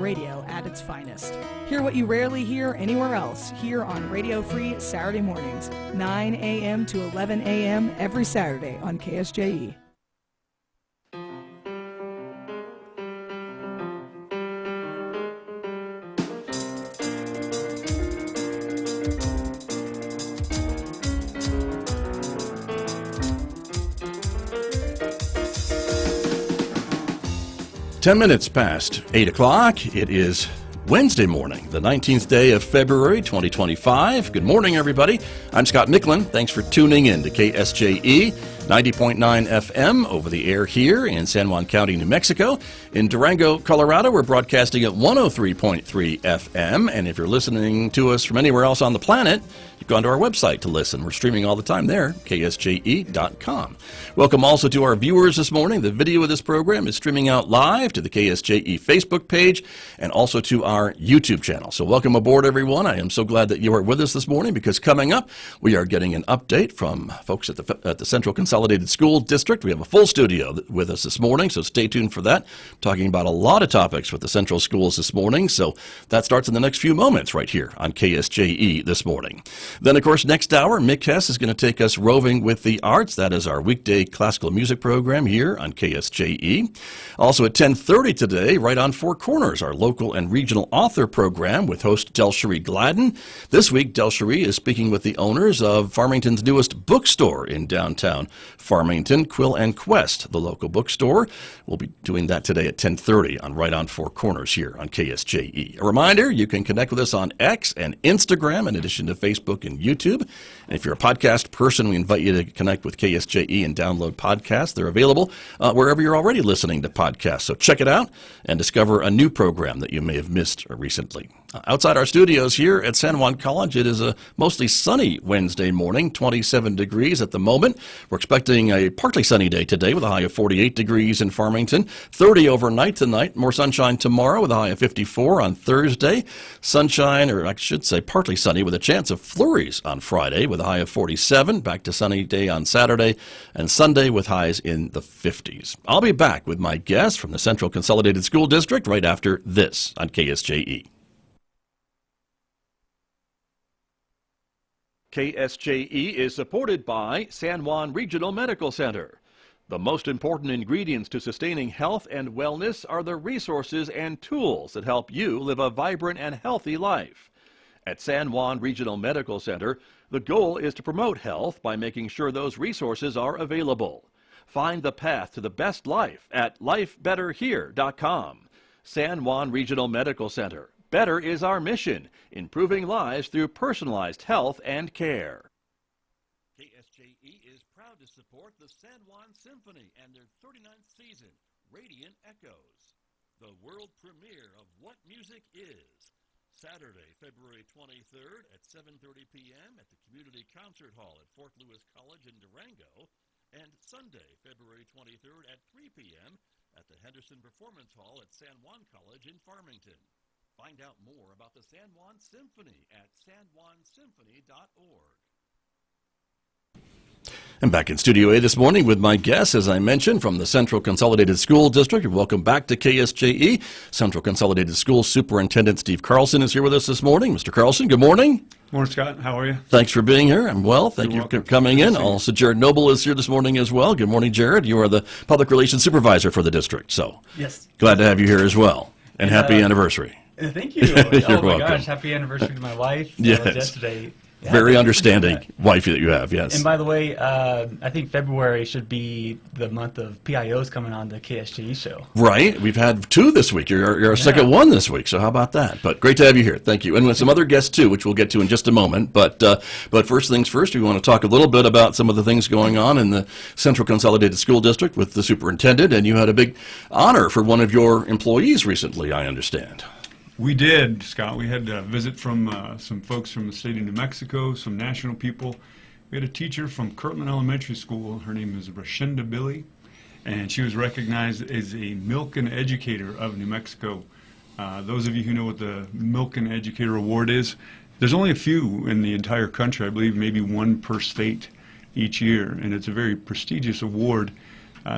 radio at its finest. Hear what you rarely hear anywhere else here on Radio Free Saturday mornings, 9 a.m. to 11 a.m. every Saturday on KSJE. Ten minutes past 8 o'clock. It is Wednesday morning, the 19th day of February, 2025. Good morning, everybody. I'm Scott Micklin. Thanks for tuning in to KSJE 90.9 FM over the air here in San Juan County, New Mexico. In Durango, Colorado, we're broadcasting at 103.3 FM. And if you're listening to us from anywhere else on the planet, you've gone to our website to listen. We're streaming all the time there, ksje.com. Welcome also to our viewers this morning. The video of this program is streaming out live to the KSJE Facebook page and also to our YouTube channel. So welcome aboard, everyone. I am so glad that you are with us this morning because coming up, we are getting an update from folks at the Central Consolidated School District. We have a full studio with us this morning, so stay tuned for that. Talking about a lot of topics with the Central Schools this morning, so that starts in the next few moments right here on KSJE this morning. Then, of course, next hour, Mick Hess is going to take us roving with the arts. That is our weekday classical music program here on KSJE. Also at 10:30 today, right on Four Corners, our local and regional author program with host Delcherie Gladden. This week, Delcherie is speaking with the owners of Farmington's newest bookstore in downtown Farmington, Quill and Quest, the local bookstore. We'll be doing that today at 10:30 on Right on Four Corners here on KSJE. A reminder, you can connect with us on X and Instagram in addition to Facebook and YouTube. And if you're a podcast person, we invite you to connect with KSJE and download podcasts. They're available wherever you're already listening to podcasts. So check it out and discover a new program that you may have missed recently. Outside our studios here at San Juan College, it is a mostly sunny Wednesday morning, 27 degrees at the moment. We're expecting a partly sunny day today with a high of 48 degrees in Farmington, 30 overnight tonight, more sunshine tomorrow with a high of 54 on Thursday. Sunshine, or I should say partly sunny with a chance of flurries on Friday with a high of 47, back to sunny day on Saturday, and Sunday with highs in the 50s. I'll be back with my guest from the Central Consolidated School District right after this on KSJE. KSJE is supported by San Juan Regional Medical Center. The most important ingredients to sustaining health and wellness are the resources and tools that help you live a vibrant and healthy life. At San Juan Regional Medical Center, the goal is to promote health by making sure those resources are available. Find the path to the best life at lifebetterhere.com. San Juan Regional Medical Center. Better is our mission, improving lives through personalized health and care. KSJE is proud to support the San Juan Symphony and their 39th season, Radiant Echoes, the world premiere of What Music Is. Saturday, February 23rd at 7:30 p.m. at the Community Concert Hall at Fort Lewis College in Durango, and Sunday, February 23rd at 3 p.m. at the Henderson Performance Hall at San Juan College in Farmington. Find out more about the San Juan Symphony at sanjuansymphony.org. I'm back in Studio A this morning with my guest, as I mentioned, from the Central Consolidated School District. Welcome back to KSJE. Central Consolidated School Superintendent Steve Carlson is here with us this morning. Mr. Carlson, good morning. Morning, Scott. How are you? Thanks for being here. I'm well. Thank you for coming in. Also, Jerrod Noble is here this morning as well. Good morning, Jerrod. You are the Public Relations Supervisor for the district, so yes, glad to have you here as well. And happy anniversary. Thank you. You're oh my welcome. gosh, happy anniversary to my wife. Yes. Yesterday. Yeah, very understanding wife that you have, yes. And by the way, I think February should be the month of PIOs coming on the KSJE show. Right. We've had two this week. You're our second one this week, so how about that? But great to have you here. Thank you. And with some other guests, too, which we'll get to in just a moment. But first things first, we want to talk a little bit about some of the things going on in the Central Consolidated School District with the superintendent. And you had a big honor for one of your employees recently, I understand. We did, Scott. We had a visit from some folks from the state of New Mexico, some national people. We had a teacher from Kirtland Elementary School. Her name is Rashinda Billy, and she was recognized as a Milken Educator of New Mexico. Those of you who know what the Milken Educator Award is, there's only a few in the entire country. I believe maybe one per state each year, and it's a very prestigious award.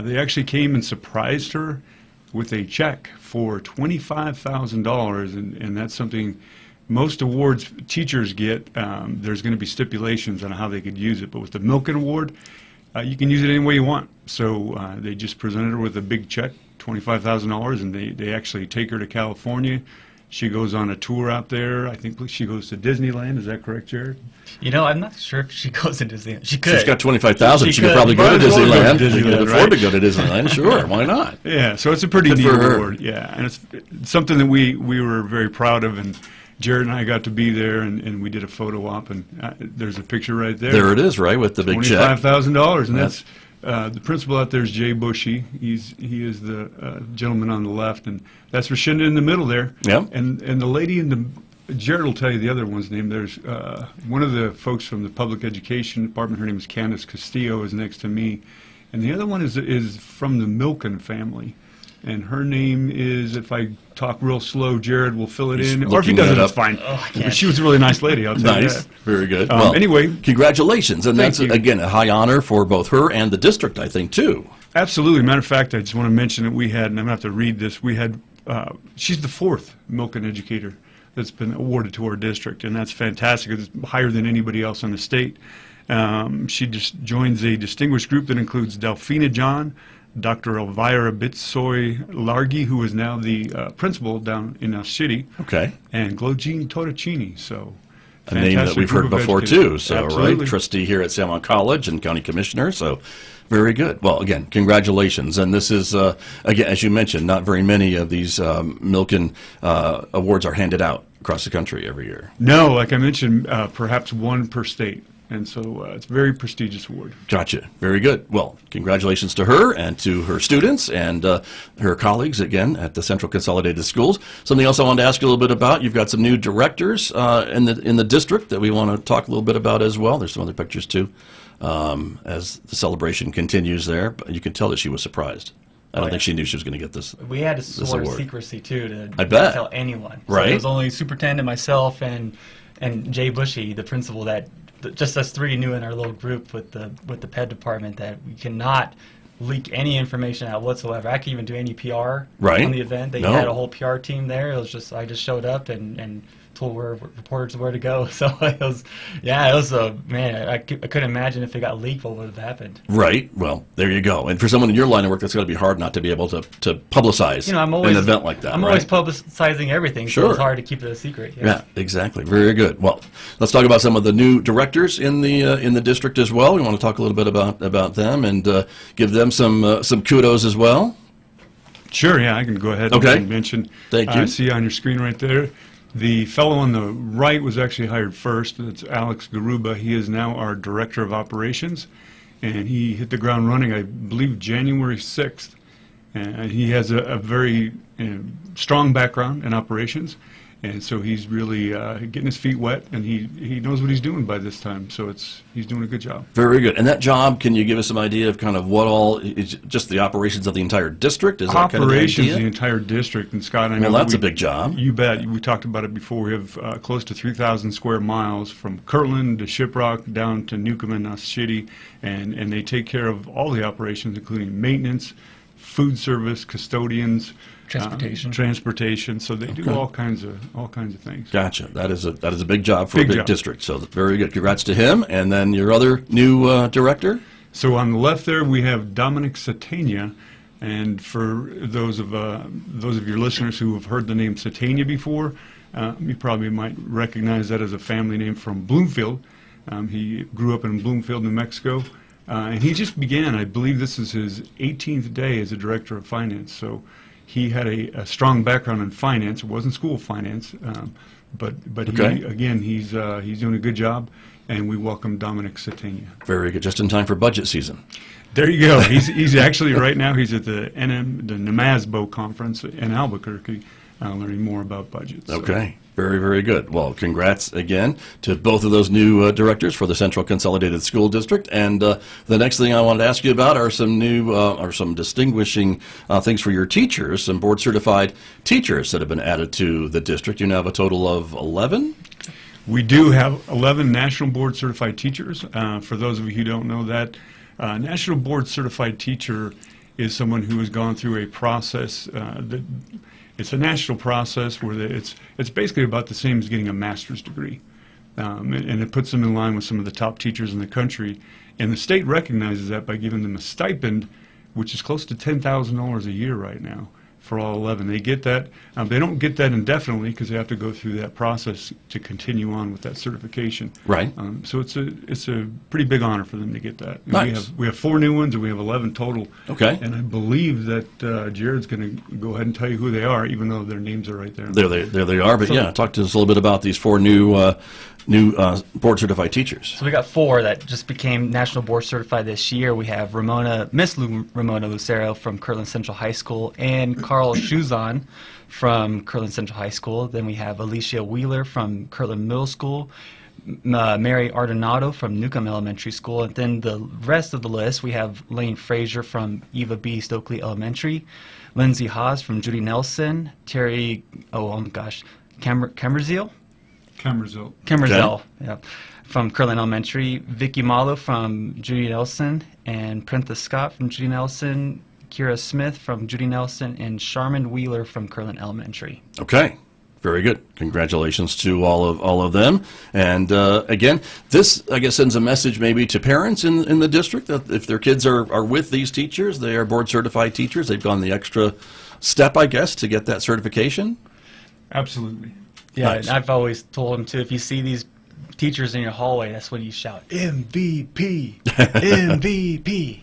They actually came and surprised her with a check for $25,000, and that's something most awards teachers get. There's going to be stipulations on how they could use it, but with the Milken Award, you can use it any way you want. So they just presented her with a big check, $25,000, and they actually take her to California. She goes on a tour out there. I think she goes to Disneyland. Is that correct, Jerrod? You know, I'm not sure if she goes to Disneyland. She could. She's got $25,000. She could could. probably go to Might as well go Disneyland. to She could Disneyland, afford right? to go to Disneyland. Sure, why not? Yeah, so it's a pretty Good neat for her. award. Yeah, and it's something that we were very proud of, and Jerrod and I got to be there, and we did a photo op, and there's a picture right there. There it is, right, with the big check. $25,000, and that's the principal out there is Jay Bushy. He is the gentleman on the left, and that's Rashinda in the middle there. Yeah. And the lady in the Jerrod will tell you the other one's name. There's one of the folks from the public education department. Her name is Candace Castillo. Is next to me, and the other one is from the Milken family. And her name is, if I talk real slow, Jerrod will fill it He's in. Or if he looking doesn't, that it's up. fine. Oh, I can't. But she was a really nice lady, I'll tell you Nice, that. very good. Anyway, congratulations, and thank that's you. again a high honor for both her and the district, I think, too. Absolutely. Matter of fact, I just want to mention that we had, and I'm going to have to read this, we had, she's the 4th Milken educator that's been awarded to our district, and that's fantastic. It's higher than anybody else in the state. She just joins a distinguished group that includes Delphina John, Dr. Elvira Bitsoy Largi, who is now the principal down in our city, Okay. and Glogene Torricini. So, A name that fantastic we've group heard of before, educators. too. So, Absolutely. right, trustee here at San Juan College and county commissioner. So, very good. Well, again, congratulations. And this is, again, as you mentioned, not very many of these Milken awards are handed out across the country every year. No, like I mentioned, perhaps one per state. And so it's a very prestigious award. Gotcha. Very good. Well, congratulations to her and to her students and her colleagues, again, at the Central Consolidated Schools. Something else I wanted to ask you a little bit about. You've got some new directors in the district that we want to talk a little bit about as well. There's some other pictures, too, as the celebration continues there. But you can tell that she was surprised. I don't think she knew she was going to get this. We had to swear award. secrecy, too, to I bet. not tell anyone. So Right. it was only superintendent, myself, and Jay Bushy, the principal, that just us three knew in our little group with the PED department that we cannot leak any information out whatsoever. I couldn't even do any PR Right. on the event. They No. had a whole PR team there. It was just I just showed up and told reporters where to go. So it was, man, I couldn't imagine if it got leaked what would have happened. Right. Well, there you go. And for someone in your line of work, that's got to be hard not to be able to publicize You know, I'm always an event like that. I'm right? always publicizing everything, so Sure. it's hard to keep it a secret. Yeah, exactly. Very good. Well, let's talk about some of the new directors in the district as well. We want to talk a little bit about them and give them some kudos as well. Sure, yeah, I can go ahead Okay. and mention. Thank you. I see on your screen right there. The fellow on the right was actually hired first. That's Alex Garuba. He is now our Director of Operations, and he hit the ground running, I believe, January 6th. And he has a very strong background in operations, and so he's really getting his feet wet, and he knows what he's doing by this time. So he's doing a good job. Very good. And that job, can you give us some idea of kind of what all is just the operations of the entire district? Is that kind of the Operations, idea? the entire district, and Scott, I know Well, that's we- a big job. You bet. We talked about it before. We have close to 3,000 square miles from Kirtland to Shiprock down to Newcomb and City, and they take care of all the operations, including maintenance, food service, custodians, transportation. So they do all kinds of things. Gotcha. That is a big job for Big a big job. district. So very good. Congrats to him. And then your other new director? So on the left there, we have Dominic Satania, and for those of your listeners who have heard the name Satania before, you probably might recognize that as a family name from Bloomfield. He grew up in Bloomfield, New Mexico, and he just began. I believe this is his 18th day as a director of finance. So he had a strong background in finance. It wasn't school finance, but Okay. he's doing a good job. And we welcome Dominic Satania. Very good. Just in time for budget season. There you go. He's actually right now. He's at the NMASBO conference in Albuquerque, learning more about budgets. So. Okay. Very, very good. Well, congrats again to both of those new directors for the Central Consolidated School District. And the next thing I wanted to ask you about are some new, or some distinguishing things for your teachers, some board-certified teachers that have been added to the district. You now have a total of 11? We do have 11 National Board Certified Teachers. For those of you who don't know that, National Board Certified Teacher is someone who has gone through a process it's a national process where it's basically about the same as getting a master's degree. And it puts them in line with some of the top teachers in the country. And the state recognizes that by giving them a stipend, which is close to $10,000 a year right now for all 11. They get that. They don't get that indefinitely because they have to go through that process to continue on with that certification. Right. So it's a pretty big honor for them to get that. And Nice. we have 4 new ones, and we have 11 total. Okay. And I believe that Jerrod's going to go ahead and tell you who they are, even though their names are right there. There they are. But yeah, talk to us a little bit about these 4 new board certified teachers. So we got 4 that just became national board certified this year. We have Miss Ramona Lucero from Kirtland Central High School, and Carl Shuzan from Kirtland Central High School. Then we have Alicia Wheeler from Kirtland Middle School, Mary Ardonato from Newcomb Elementary School, and then the rest of the list, we have Lane Frazier from Eva B. Stokely Elementary, Lindsay Haas from Judy Nelson, Terry, Camerzeel, yeah, from Kirtland Elementary, Vicky Malo from Judy Nelson, and Printha Scott from Judy Nelson, Kira Smith from Judy Nelson, and Charmin Wheeler from Kirtland Elementary. Okay. Very good. Congratulations to all of them. And again, this, I guess, sends a message maybe to parents in the district that if their kids are with these teachers, they are board certified teachers, they've gone the extra step, I guess, to get that certification. Absolutely. Yeah, Nice. and I've always told them too, if you see these teachers in your hallway, that's when you shout, MVP, MVP.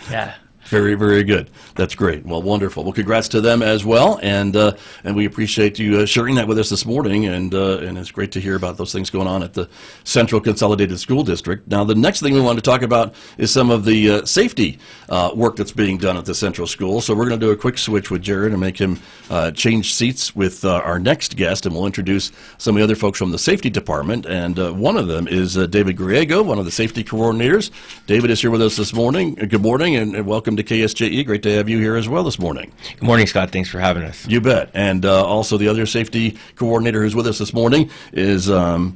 Yeah. Very, very good. That's great. Well, wonderful. Well, congrats to them as well, and we appreciate you sharing that with us this morning, and it's great to hear about those things going on at the Central Consolidated School District. Now, the next thing we want to talk about is some of the safety work that's being done at the Central School. So we're going to do a quick switch with Jerrod and make him change seats with our next guest, and we'll introduce some of the other folks from the safety department, and one of them is David Griego, one of the safety coordinators. David is here with us this morning. Good morning, and welcome to KSJE. Great to have you here as well this morning. Good morning, Scott. Thanks for having us. You bet. And also the other safety coordinator who's with us this morning is Davin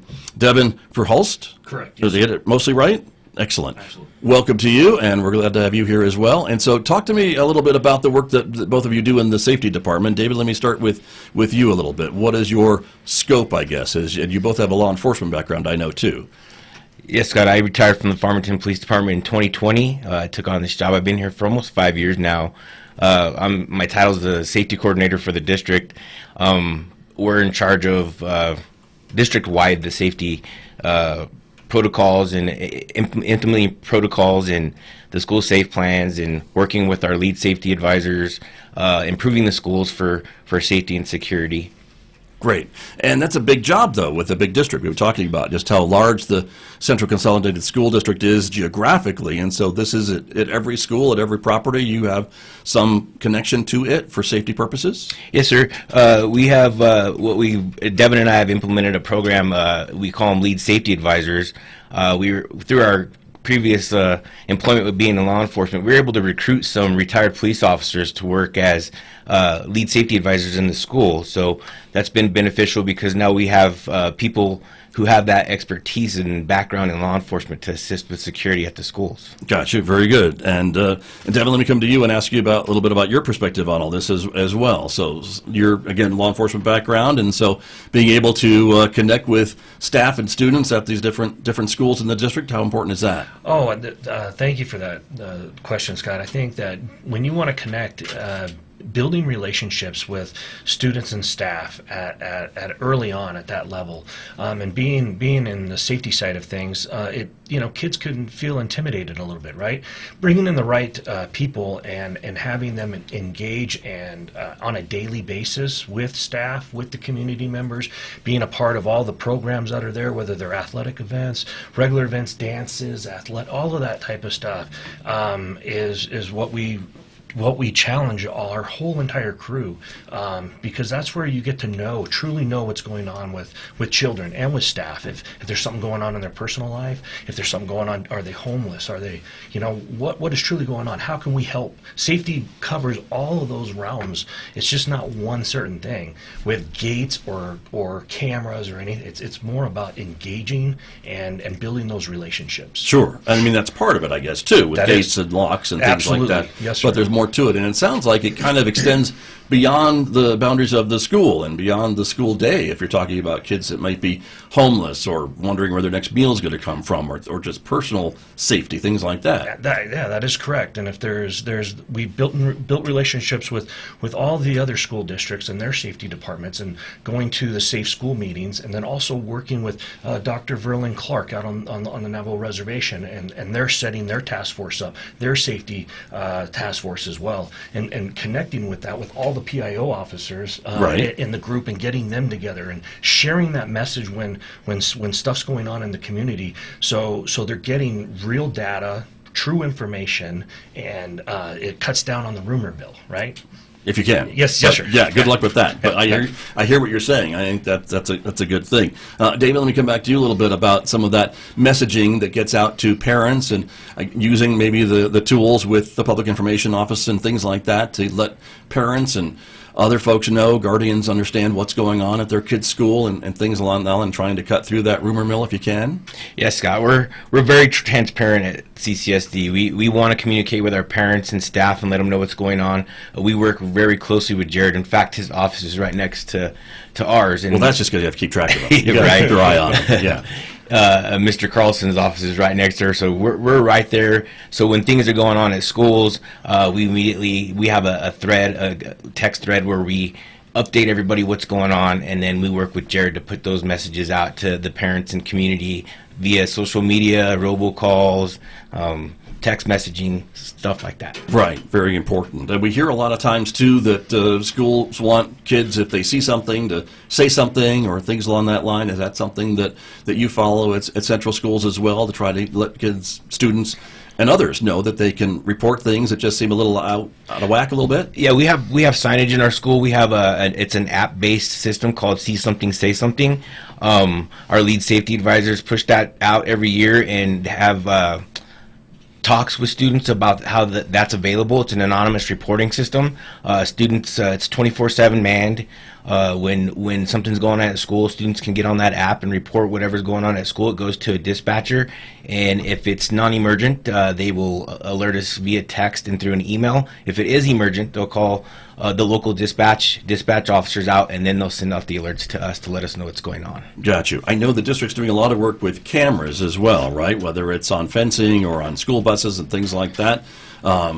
Verhulst. Correct. Did I get it mostly right? Excellent. Absolutely. Welcome to you, and we're glad to have you here as well. And so talk to me a little bit about the work that both of you do in the safety department. David, let me start with you a little bit. What is your scope, I guess? And you both have a law enforcement background, I know, too. Yes, Scott. I retired from the Farmington Police Department in 2020. I took on this job. I've been here for almost 5 years now. My title is the safety coordinator for the district. We're in charge of district-wide the safety protocols and implementing protocols in the school safe plans and working with our lead safety advisors, improving the schools for safety and security. Great. And that's a big job, though, with the big district we were talking about, just how large the Central Consolidated School District is geographically. And so this is at every school, at every property, you have some connection to it for safety purposes? Yes, sir. We have Davin and I have implemented a program, we call them lead safety advisors. Through our previous employment with being in law enforcement, we were able to recruit some retired police officers to work as lead safety advisors in the school. So that's been beneficial because now we have people who have that expertise and background in law enforcement to assist with security at the schools. Gotcha. Very good. And Davin, let me come to you and ask you a little bit about your perspective on all this as well. So you're, again, law enforcement background, and so being able to connect with staff and students at these different schools in the district, how important is that? Oh, thank you for that question, Scott. I think that when you want to connect, building relationships with students and staff at early on at that level, and being in the safety side of things, kids can feel intimidated a little bit, right? Bringing in the right people and having them engage and on a daily basis with staff, with the community members, being a part of all the programs that are there, whether they're athletic events, regular events, dances, all of that type of stuff, is what we challenge our whole entire crew, because that's where you get to truly know what's going on with children and with staff. If there's something going on in their personal life, if there's something going on, are they homeless? Are they, what is truly going on? How can we help? Safety covers all of those realms. It's just not one certain thing with gates or cameras or anything. It's more about engaging and building those relationships. Sure. I mean, that's part of it, I guess, too, with gates and locks and things Absolutely. like that. Yes, sir. But there's more more to it. And it sounds like it kind of extends beyond the boundaries of the school and beyond the school day, if you're talking about kids that might be homeless or wondering where their next meal is going to come from, or just personal safety, things like that. That is correct. And if we've built relationships with all the other school districts and their safety departments, and going to the safe school meetings, and then also working with Dr. Verlin Clark out on the Navajo Reservation, and they're setting their task force up, their safety task force as well, and connecting with that with all the PIO officers in the group, and getting them together and sharing that message when stuff's going on in the community. So they're getting real data, true information, and it cuts down on the rumor mill, right? If you can. Yes, sir. Yeah, good luck with that. But I hear what you're saying. I think that's a good thing. David, let me come back to you a little bit about some of that messaging that gets out to parents, and using maybe the tools with the Public Information Office and things like that to let parents and other folks know, guardians understand what's going on at their kids' school, and things along that line, trying to cut through that rumor mill if you can. Yes, Scott, we're very transparent at CCSD. We want to communicate with our parents and staff and let them know what's going on. We work very closely with Jerrod. In fact, his office is right next to ours. And well, that's just because you have to keep track of them. You got to keep your eye on them. Yeah. Mr. Carlson's office is right next to her, so we're right there. So when things are going on at schools, we have a text thread where we update everybody what's going on, and then we work with Jerrod to put those messages out to the parents and community via social media, robocalls, text messaging, stuff like that. Right, very important. And we hear a lot of times, too, that schools want kids, if they see something, to say something or things along that line. Is that something that you follow at Central Schools as well, to try to let kids, students, and others know that they can report things that just seem a little out of whack a little bit? Yeah, we have signage in our school. We have it's an app-based system called See Something, Say Something. Our lead safety advisors push that out every year and have talks with students about how that's available. It's an anonymous reporting system. Students, it's 24/7 manned. When something's going on at school, students can get on that app and report whatever's going on at school. It goes to a dispatcher, and if it's non-emergent, they will alert us via text and through an email. If it is emergent, they'll call the local dispatch officers out, and then they'll send out the alerts to us to let us know what's going on. Got you. I know the district's doing a lot of work with cameras as well, right? Whether it's on fencing or on school buses and things like that.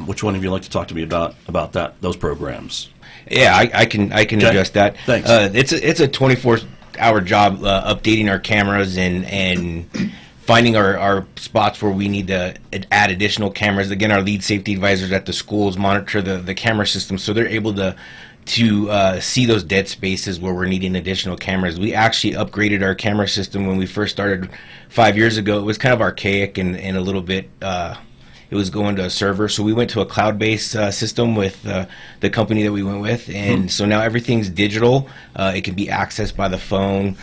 Which one of you like to talk to me about those programs? Yeah, I can address that. Thanks. It's a 24-hour job updating our cameras and finding our spots where we need to add additional cameras. Again, our lead safety advisors at the schools monitor the camera system, so they're able to see those dead spaces where we're needing additional cameras. We actually upgraded our camera system when we first started 5 years ago. It was kind of archaic and a little bit it was going to a server, so we went to a cloud-based system with the company that we went with, and so now everything's digital. It can be accessed by the phone,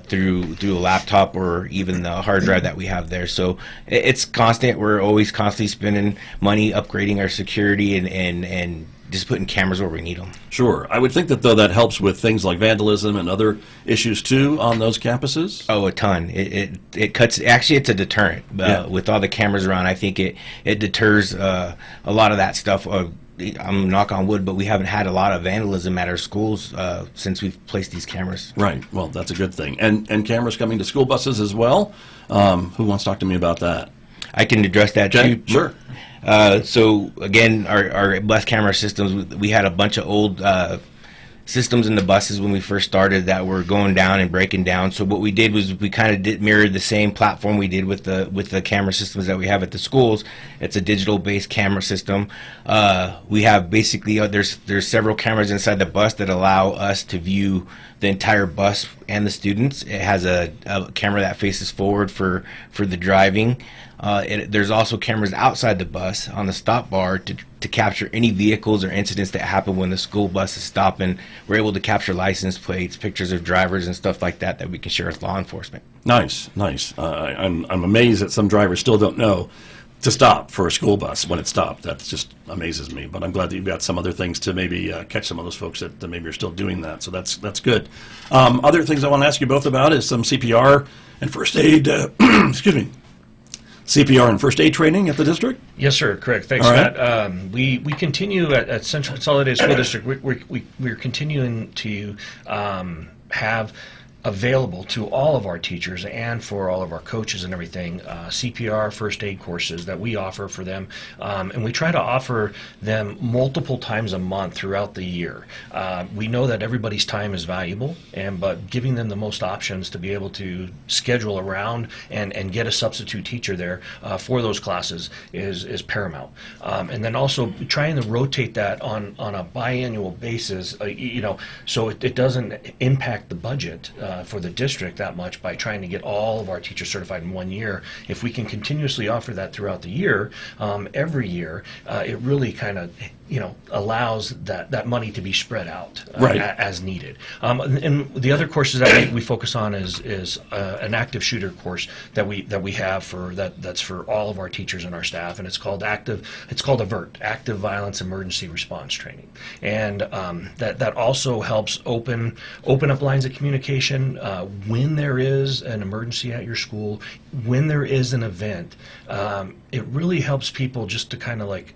through a laptop, or even the hard drive that we have there. So it's constant. We're always constantly spending money upgrading our security and just putting cameras where we need them. Sure. I would think that, though, that helps with things like vandalism and other issues, too, on those campuses? Oh, a ton. It cuts. Actually, it's a deterrent. With all the cameras around, I think it deters a lot of that stuff. I'm knock on wood, but we haven't had a lot of vandalism at our schools since we've placed these cameras. Right. Well, that's a good thing. And cameras coming to school buses as well? Who wants to talk to me about that? I can address that, too. Sure. So again, our bus camera systems, we had a bunch of old systems in the buses when we first started that were going down and breaking down. So what we did was we kind of mirrored the same platform we did with the camera systems that we have at the schools. It's a digital based camera system. We have basically there's several cameras inside the bus that allow us to view the entire bus and the students. It has a camera that faces forward for the driving. There's also cameras outside the bus on the stop bar to capture any vehicles or incidents that happen when the school bus is stopping. We're able to capture license plates, pictures of drivers, and stuff like that we can share with law enforcement. Nice. I'm amazed that some drivers still don't know to stop for a school bus when it's stopped. That just amazes me. But I'm glad that you've got some other things to maybe catch some of those folks that maybe are still doing that. So that's good. Other things I want to ask you both about is some CPR and first aid. Excuse me. CPR and first aid training at the district? Yes, sir. Correct. Thanks, All right. Scott. We continue at Central Consolidated School District. We're continuing to have available to all of our teachers and for all of our coaches and everything, CPR, first aid courses that we offer for them. And we try to offer them multiple times a month throughout the year. We know that everybody's time is valuable, but giving them the most options to be able to schedule around and get a substitute teacher there for those classes is paramount. And then also trying to rotate that on a biannual basis, so it doesn't impact the budget for the district that much by trying to get all of our teachers certified in 1 year. If we can continuously offer that throughout the year, every year, it really kind of allows that money to be spread out as needed. And the other courses that we focus on is an active shooter course that we have that's for all of our teachers and our staff, and it's called AVERT, Active Violence Emergency Response Training, and that also helps open up lines of communication when there is an emergency at your school, when there is an event. It really helps people just to kind of like,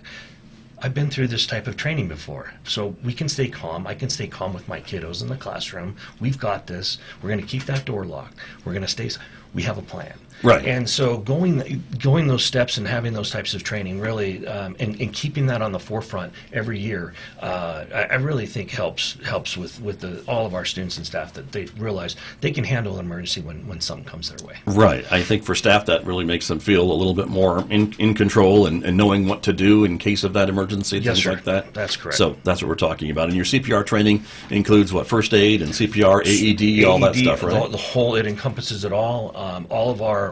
I've been through this type of training before, so we can stay calm. I can stay calm with my kiddos in the classroom. We've got this. We're going to keep that door locked. We're going to stay. We have a plan. Right. And so going those steps and having those types of training really, and keeping that on the forefront every year, I really think helps with all of our students and staff, that they realize they can handle an emergency when something comes their way. Right. I think for staff that really makes them feel a little bit more in control and knowing what to do in case of that emergency, Yes, things sir. like that. That's correct. So that's what we're talking about. And your CPR training includes what? First aid and CPR, AED, all that stuff, right? The whole, it encompasses it all.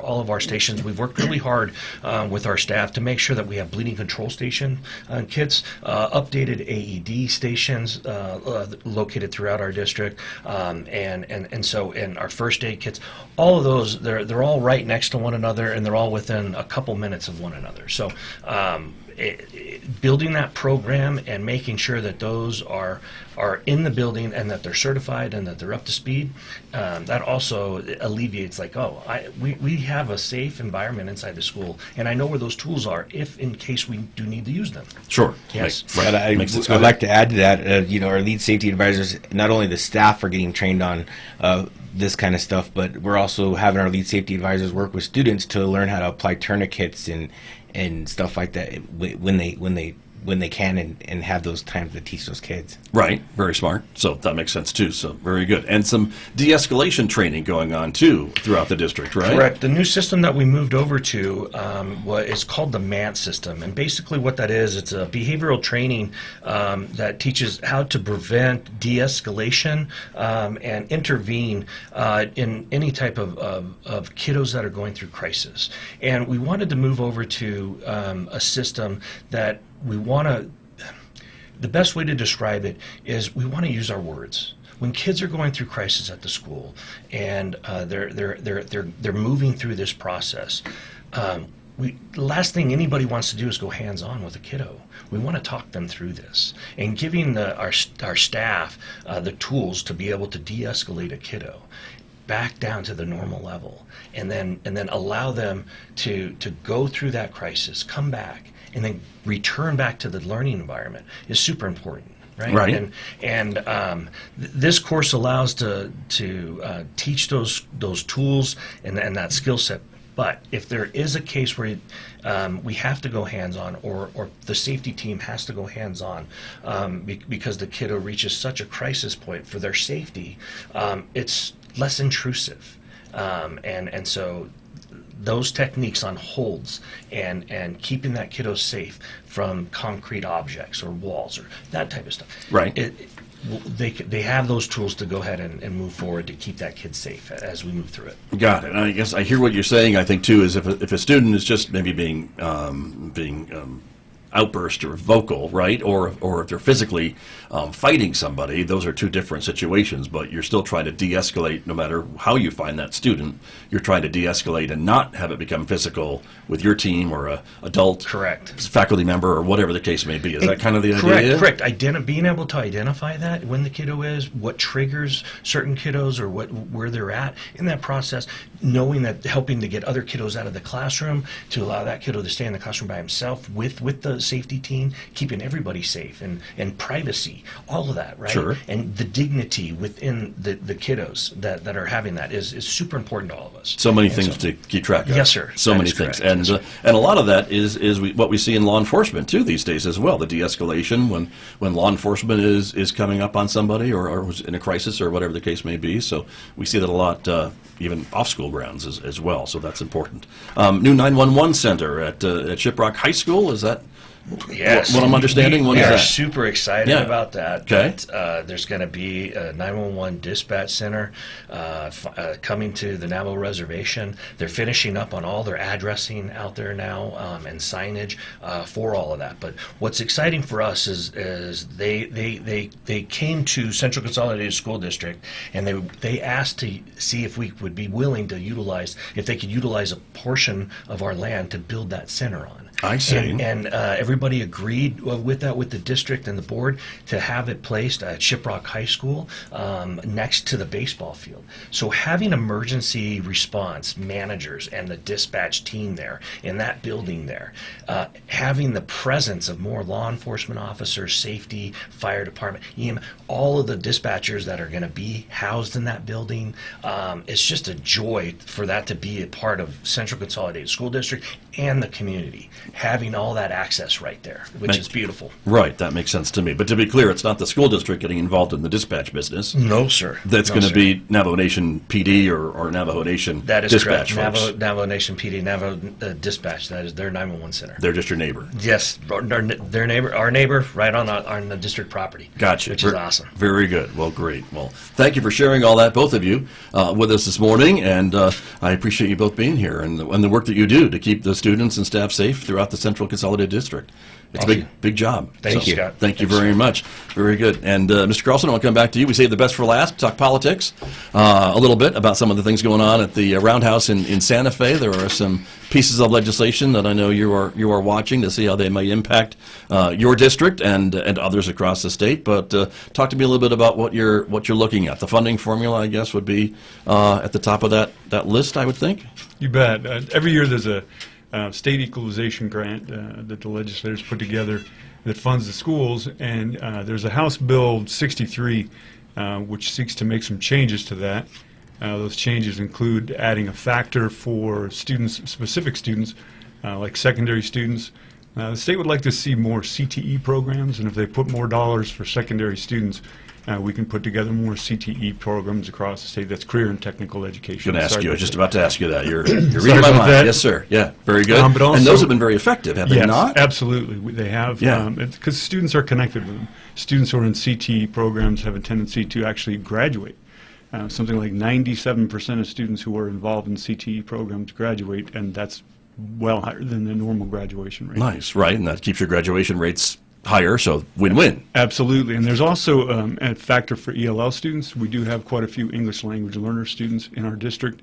All of our stations. We've worked really hard with our staff to make sure that we have bleeding control station kits, updated AED stations located throughout our district, and so our first aid kits. All of those, they're all right next to one another, and they're all within a couple minutes of one another. So building that program and making sure that those are in the building and that they're certified and that they're up to speed, that also alleviates we have a safe environment inside the school, and I know where those tools are if in case we do need to use them. Sure. Yes. Right. I'd like to add to that, our lead safety advisors, not only the staff are getting trained on this kind of stuff, but we're also having our lead safety advisors work with students to learn how to apply tourniquets and stuff like that when they can and have those times to teach those kids. Right. Very smart. So that makes sense too. So very good. And some de-escalation training going on too throughout the district, right? Correct. The new system that we moved over to is called the MANT system, and basically what that is, it's a behavioral training that teaches how to prevent de-escalation and intervene in any type of kiddos that are going through crisis. And we wanted to move over to a system that the best way to describe it is we want to use our words. When kids are going through crisis at the school and they're moving through this process, the last thing anybody wants to do is go hands-on with a kiddo. We want to talk them through this and giving our staff the tools to be able to de-escalate a kiddo back down to the normal level, and then allow them to go through that crisis, come back, and then return back to the learning environment is super important. Right. And this course allows to teach those tools and that skill set. But if there is a case where we have to go hands-on, or the safety team has to go hands-on because the kiddo reaches such a crisis point for their safety, it's less intrusive, and so those techniques on holds and keeping that kiddo safe from concrete objects or walls or that type of stuff. Right. They have those tools to go ahead and move forward to keep that kid safe as we move through it. Got it. And I guess I hear what you're saying. I think too is if a student is just maybe being outburst or vocal, right? Or if they're physically fighting somebody, those are two different situations, but you're still trying to de-escalate no matter how you find that student. You're trying to de-escalate and not have it become physical with your team or a adult Correct. faculty member or whatever the case may be. Is that kind of the idea? Correct. Being able to identify that when the kiddo is, what triggers certain kiddos or where they're at in that process, knowing that, helping to get other kiddos out of the classroom, to allow that kiddo to stay in the classroom by himself with the safety team, keeping everybody safe and privacy, all of that, right? Sure. And the dignity within the kiddos that are having that is super important to all of us. So many things to keep track of. Yes, sir. So That many is things. correct. And Yes, sir. and a lot of that is what we see in law enforcement, too, these days as well. The de-escalation when law enforcement is coming up on somebody or was in a crisis or whatever the case may be. So we see that a lot even off school grounds as well. So that's important. New 911 center at Shiprock High School, is that Yes. what I'm understanding? When we is are that? super excited Yeah. about that. Okay. That, there's going to be a 911 dispatch center coming to the Navajo Reservation. They're finishing up on all their addressing out there now and signage for all of that. But what's exciting for us is they came to Central Consolidated School District and they asked to see if we would be willing to utilize, if they could utilize a portion of our land to build that center on. I see. And everybody agreed with that, with the district and the board, to have it placed at Shiprock High School next to the baseball field. So having emergency response managers and the dispatch team there in that building there, having the presence of more law enforcement officers, safety, fire department, EM, all of the dispatchers that are going to be housed in that building, it's just a joy for that to be a part of Central Consolidated School District and the community, having all that access right there, which is beautiful. Right, that makes sense to me. But to be clear, it's not the school district getting involved in the dispatch business. No, sir. That's No, going to sir. be Navajo Nation PD or Navajo Nation That is dispatch correct. folks. Navajo Nation PD, Navajo Dispatch. That is their 911 center. They're just your neighbor. Yes, their neighbor, our neighbor, right on the district property. Gotcha. Which is awesome. Very good. Well, great. Well, thank you for sharing all that, both of you, with us this morning. And I appreciate you both being here and the work that you do to keep the students and staff safe throughout the Central Consolidated District. It's a big job. Thank you, Scott. Thank you Thanks, very much. Very good. And Mr. Carlson, I'll come back to you. We saved the best for last. Talk politics a little bit about some of the things going on at the Roundhouse in Santa Fe. There are some pieces of legislation that I know you are watching to see how they may impact your district and others across the state. But talk to me a little bit about what you're looking at. The funding formula, I guess, would be at the top of that list, I would think. You bet. Every year there's a state equalization grant that the legislators put together that funds the schools, and there's a House Bill 63 which seeks to make some changes to that. Those changes include adding a factor for students, specific students, like secondary students. The state would like to see more CTE programs, and if they put more dollars for secondary students, we can put together more CTE programs across the state. That's career and technical education. I was just about to ask you that. You're Sorry reading my about mind. that. Yes, sir. Yeah, very good. But also, and those have been very effective, have they yes, not? Absolutely. They have. Yeah. Because students are connected with them. Students who are in CTE programs have a tendency to actually graduate. Something like 97% of students who are involved in CTE programs graduate, and that's well higher than the normal graduation rate. Nice, right? And that keeps your graduation rates higher, so win-win. Absolutely. And there's also a factor for ELL students. We do have quite a few English language learner students in our district,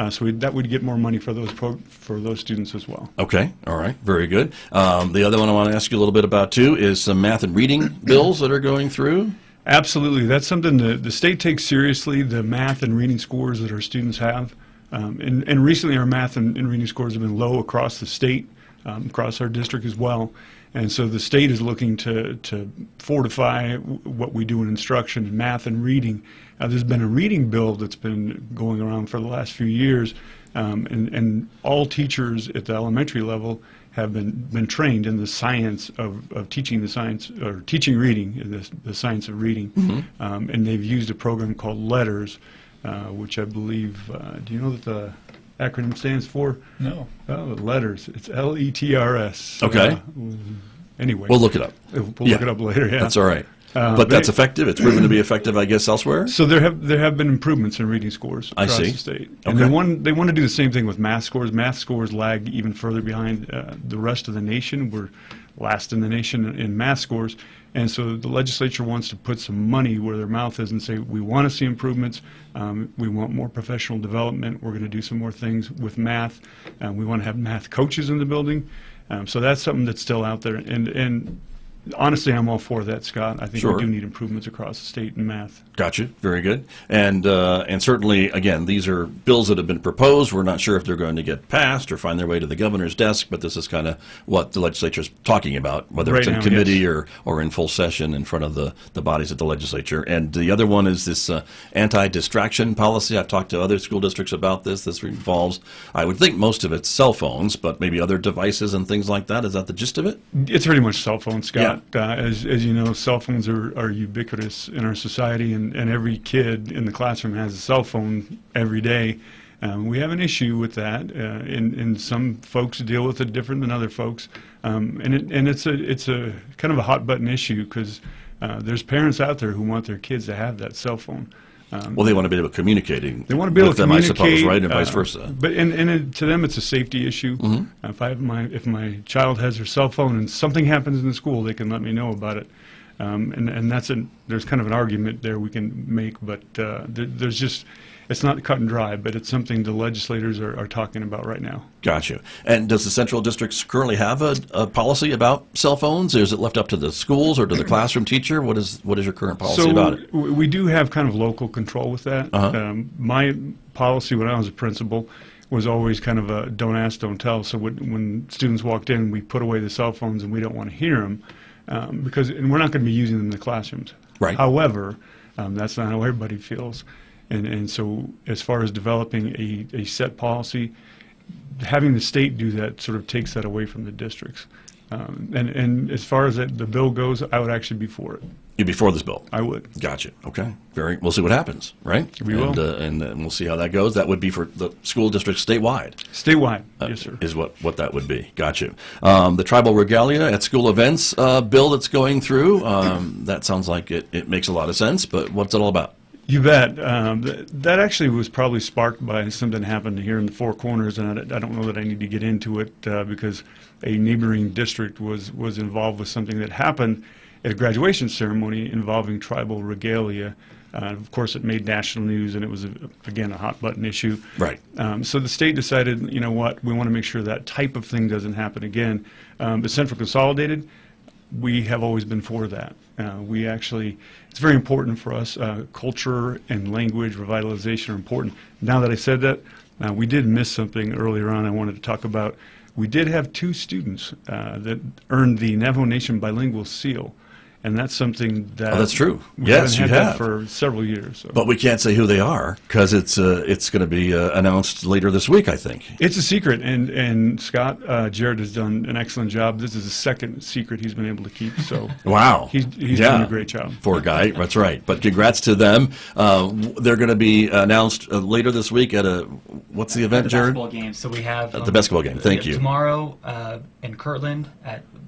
so that would get more money for those students as well. Okay, all right, very good. The other one I want to ask you a little bit about, too, is some math and reading bills that are going through. Absolutely. That's something the state takes seriously, the math and reading scores that our students have. And recently our math and reading scores have been low across the state, across our district as well. And so the state is looking to fortify what we do in instruction in math and reading. There's been a reading bill that's been going around for the last few years, and all teachers at the elementary level have been trained in the science of teaching the science, or teaching reading, the science of reading. Mm-hmm. And they've used a program called LETTERS, which I believe, do you know what the acronym stands for? No. Oh, LETTERS. It's LETRS. Okay. Anyway. We'll look it up. We'll look it up later, yeah. That's all right. But that's effective? It's proven to be effective, I guess, elsewhere? So there have been improvements in reading scores across the state. And they want to do the same thing with math scores. Math scores lag even further behind the rest of the nation. We're last in the nation in math scores. And so the legislature wants to put some money where their mouth is and say, we want to see improvements. We want more professional development. We're going to do some more things with math. We want to have math coaches in the building. So that's something that's still out there. And honestly, I'm all for that, Scott. I think we do need improvements across the state in math. Gotcha. Very good. And certainly, again, these are bills that have been proposed. We're not sure if they're going to get passed or find their way to the governor's desk, but this is kind of what the legislature is talking about, whether it's in committee or in full session in front of the bodies at the legislature. And the other one is this anti-distraction policy. I've talked to other school districts about this. This involves, I would think most of it's cell phones, but maybe other devices and things like that. Is that the gist of it? It's pretty much cell phones, Scott. Yeah. As you know, cell phones are ubiquitous in our society, and every kid in the classroom has a cell phone every day. We have an issue with that, and some folks deal with it different than other folks. And it's a kind of a hot button issue because there's parents out there who want their kids to have that cell phone. Well, they want to be able to communicate. They want to be able to communicate, I suppose, right, and vice versa. But to them, it's a safety issue. Mm-hmm. If my child has their cell phone and something happens in the school, they can let me know about it. And there's kind of an argument there we can make, but there's just, it's not cut and dry, but it's something the legislators are talking about right now. Gotcha. And does the central districts currently have a policy about cell phones? Or is it left up to the schools or to the classroom teacher? What is your current policy about it? We do have kind of local control with that. My policy when I was a principal was always kind of a don't ask, don't tell. So when students walked in, we put away the cell phones and we don't want to hear them. Because we're not going to be using them in the classrooms. Right. However, that's not how everybody feels. And so as far as developing a set policy, having the state do that sort of takes that away from the districts. And as far as the bill goes, I would actually be for it. You'd be for this bill? I would. Gotcha. Okay. We'll see what happens, right? We will. And we'll see how that goes. That would be for the school districts statewide. Statewide, yes, sir. Is what that would be. Gotcha. The tribal regalia at school events bill that's going through, that sounds like it makes a lot of sense, but what's it all about? You bet. That actually was probably sparked by something happened here in the Four Corners, and I don't know that I need to get into it because a neighboring district was involved with something that happened at a graduation ceremony involving tribal regalia. Of course, it made national news, and it was, again, a hot-button issue. Right. So the state decided, you know what, we want to make sure that type of thing doesn't happen again. But Central Consolidated, we have always been for that. It's very important for us. Culture and language revitalization are important. Now that I said that, we did miss something earlier on I wanted to talk about. We did have 2 students that earned the Navajo Nation bilingual seal. And that's something that that's true. We yes, haven't you had have that for several years. So. But we can't say who they are because it's going to be announced later this week, I think. It's a secret, and Scott Jerrod has done an excellent job. This is the second secret he's been able to keep. So wow, he's doing a great job. Poor guy. That's right. But congrats to them. They're going to be announced later this week at what's the event, Jerrod? Basketball game. So we have the basketball game. Thank you. Tomorrow in Kirtland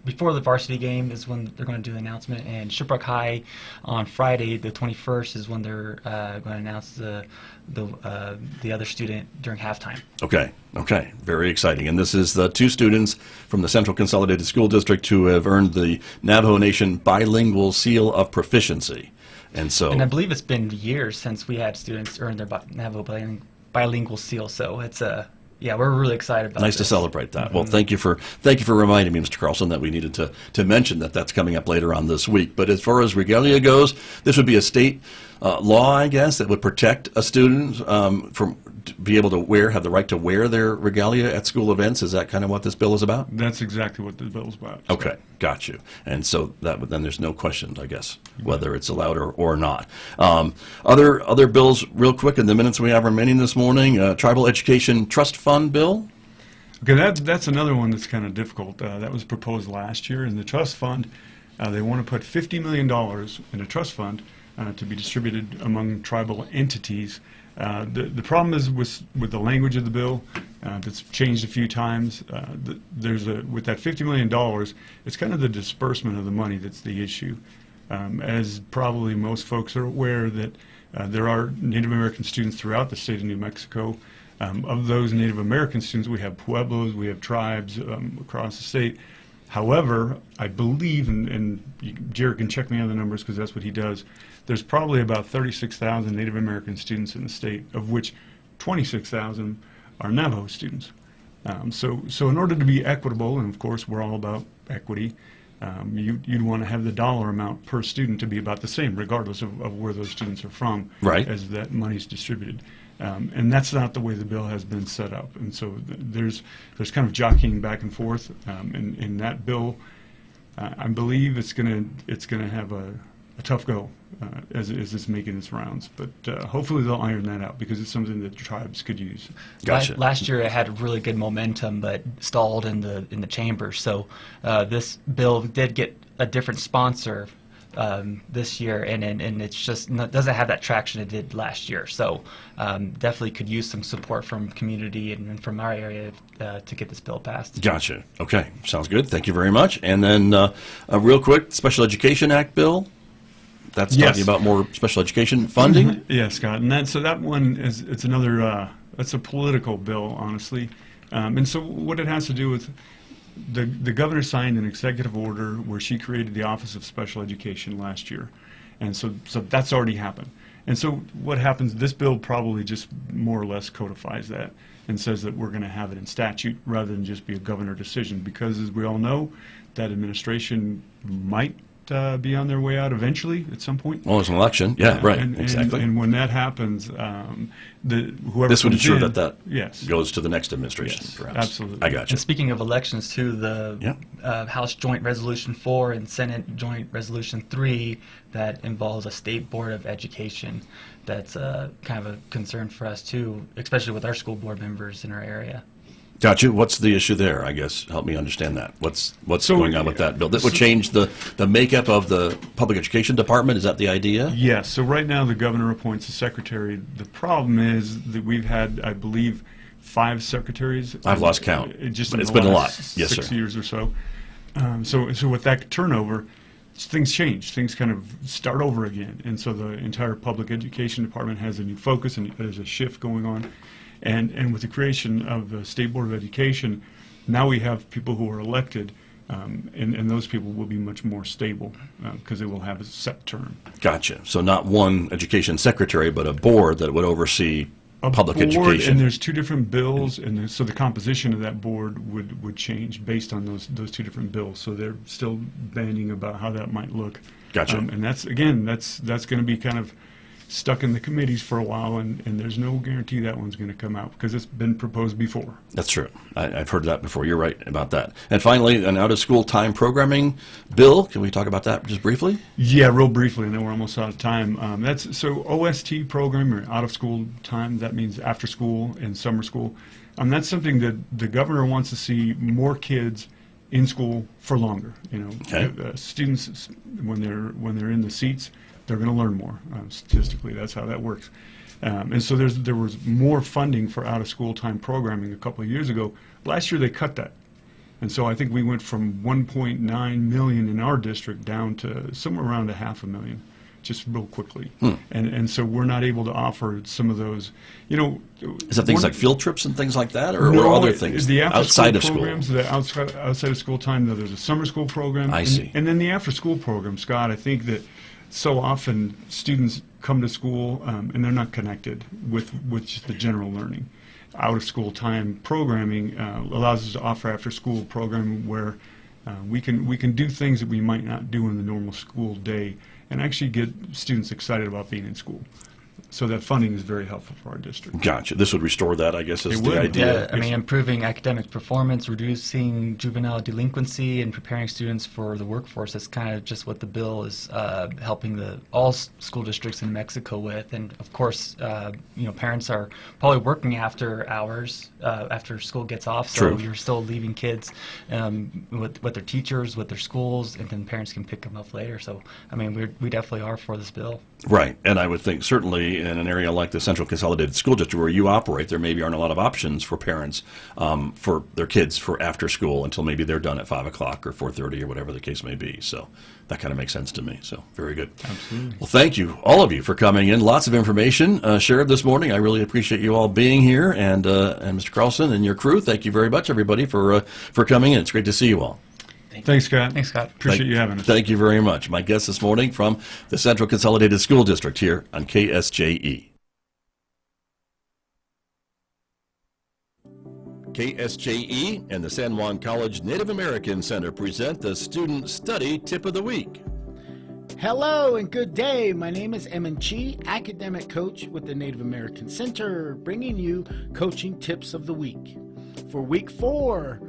before the varsity game is when they're going to do the announcement, and Shiprock High on Friday the 21st is when they're going to announce the other student during halftime. Okay, very exciting. And this is the 2 students from the Central Consolidated School District who have earned the Navajo Nation Bilingual Seal of Proficiency. And I believe it's been years since we had students earn their Navajo bilingual seal, so it's we're really excited about it. Nice to celebrate that. Mm-hmm. Well, thank you for reminding me, Mr. Carlson, that we needed to mention that's coming up later on this week. But as far as regalia goes, this would be a state law, I guess, that would protect a student from be able to have the right to wear their regalia at school events. Is that kind of what this bill is about? That's exactly what this bill is about. Okay, got you. And so then there's no question, I guess, whether it's allowed or not. Other bills, real quick, in the minutes we have remaining this morning, Tribal Education Trust Fund bill. Okay, that's another one that's kind of difficult. That was proposed last year in the trust fund. They want to put $50 million in a trust fund to be distributed among tribal entities. The problem is with the language of the bill that's changed a few times. With that $50 million, it's kind of the disbursement of the money that's the issue. As probably most folks are aware that there are Native American students throughout the state of New Mexico. Of those Native American students, we have pueblos, we have tribes across the state. However, I believe, and Jerrod can check me on the numbers because that's what he does, there's probably about 36,000 Native American students in the state, of which 26,000 are Navajo students. So in order to be equitable, and of course we're all about equity, you'd want to have the dollar amount per student to be about the same, regardless of where those students are from, Right. as that money's distributed. And that's not the way the bill has been set up. And so there's kind of jockeying back and forth. In that bill, I believe it's gonna have a tough go as it's making its rounds. But hopefully they'll iron that out because it's something that tribes could use. Gotcha. Last year it had really good momentum, but stalled in the chamber. So this bill did get a different sponsor this year, and it's just doesn't have that traction it did last year. So definitely could use some support from community and from our area to get this bill passed. Gotcha. Okay, sounds good. Thank you very much. And then real quick, Special Education Act bill. That's Yes. talking about more special education funding. Yeah, Scott, and that one it's another that's a political bill, honestly, and so what it has to do with the governor signed an executive order where she created the Office of Special Education last year, and so that's already happened. And so what happens? This bill probably just more or less codifies that and says that we're going to have it in statute rather than just be a governor decision, because as we all know, that administration might be on their way out eventually at some point. Well, it's an election. Yeah, right. Exactly. And when that happens, whoever This would comes ensure in, that yes, goes to the next administration, Yes, perhaps. absolutely. I got you. And speaking of elections, too, the Yeah. House Joint Resolution 4 and Senate Joint Resolution 3 that involves a state board of education. That's kind of a concern for us, too, especially with our school board members in our area. Got you. What's the issue there? I guess help me understand that. What's So, going on with that bill? That would change the makeup of the public education department. Is that the idea? Yes. So right now the governor appoints a secretary. The problem is that we've had, I believe, 5 secretaries. I've lost count, Just but in it's the been a last lot. Yes, 6 sir. years or so. So with that turnover, things change. Things kind of start over again, and so the entire public education department has a new focus, and there's a shift going on. And with the creation of the State Board of Education, now we have people who are elected, and those people will be much more stable because they will have a set term. Gotcha. So not one education secretary, but a board that would oversee public board, education. And there's 2 different bills, and so the composition of that board would change based on those 2 different bills. So they're still banding about how that might look. Gotcha. And that's going to be kind of stuck in the committees for a while, and there's no guarantee that one's going to come out because it's been proposed before. That's true. I've heard that before. You're right about that. And finally, an out-of-school time programming bill. Can we talk about that just briefly? Yeah, real briefly. I know we're almost out of time. That's so OST program, or out of school time. That means after school and summer school. That's something that the governor wants to see more kids in school for longer. Okay. Students when they're in the seats, they're going to learn more. Statistically, that's how that works. And so there was more funding for out-of-school time programming a couple of years ago. Last year they cut that. And so I think we went from 1.9 million in our district down to somewhere around $500,000, just real quickly. And so we're not able to offer some of those, Is that things like field trips and things like that, or no, other things the outside of programs, school? The outside of school time, there's a summer school program. I see. And then the after school program, Scott, I think that so often students come to school and they're not connected with just the general learning. Out of school time programming allows us to offer after school programming where we can do things that we might not do in the normal school day and actually get students excited about being in school. So that funding is very helpful for our district. Gotcha. This would restore that, I guess, is It the would. idea. Yeah, I mean, improving academic performance, reducing juvenile delinquency, and preparing students for the workforce. That's kind of just what the bill is helping all school districts in Mexico with. And of course, parents are probably working after hours, after school gets off. So True. you're still leaving kids with their teachers, with their schools, and then parents can pick them up later. So, I mean, we definitely are for this bill. Right, and I would think certainly in an area like the Central Consolidated School District where you operate, there maybe aren't a lot of options for parents for their kids for after school until maybe they're done at 5 o'clock or 4:30 or whatever the case may be. So that kind of makes sense to me. So very good. Absolutely. Well, thank you, all of you, for coming in. Lots of information shared this morning. I really appreciate you all being here, and Mr. Carlson and your crew. Thank you very much, everybody, for coming in. It's great to see you all. Thanks, Scott. Thanks, Scott. Appreciate you having us. Thank you very much. My guest this morning from the Central Consolidated School District here on KSJE. KSJE and the San Juan College Native American Center present the Student Study Tip of the Week. Hello and good day. My name is Emin Chi, academic coach with the Native American Center, bringing you coaching tips of the week. For week 4,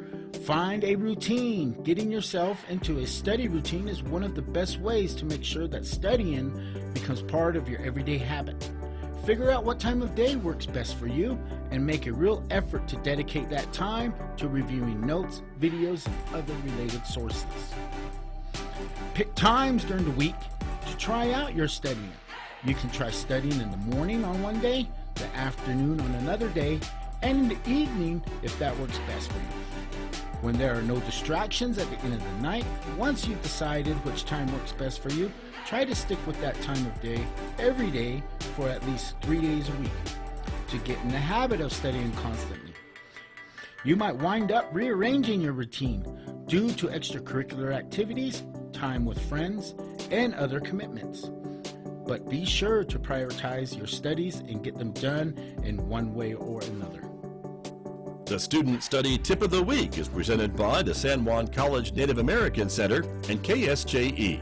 find a routine. Getting yourself into a study routine is one of the best ways to make sure that studying becomes part of your everyday habit. Figure out what time of day works best for you and make a real effort to dedicate that time to reviewing notes, videos, and other related sources. Pick times during the week to try out your studying. You can try studying in the morning on one day, the afternoon on another day, and in the evening if that works best for you. When there are no distractions at the end of the night, once you've decided which time works best for you, try to stick with that time of day every day for at least 3 days a week to get in the habit of studying constantly. You might wind up rearranging your routine due to extracurricular activities, time with friends, and other commitments. But be sure to prioritize your studies and get them done in one way or another. The Student Study Tip of the Week is presented by the San Juan College Native American Center and KSJE.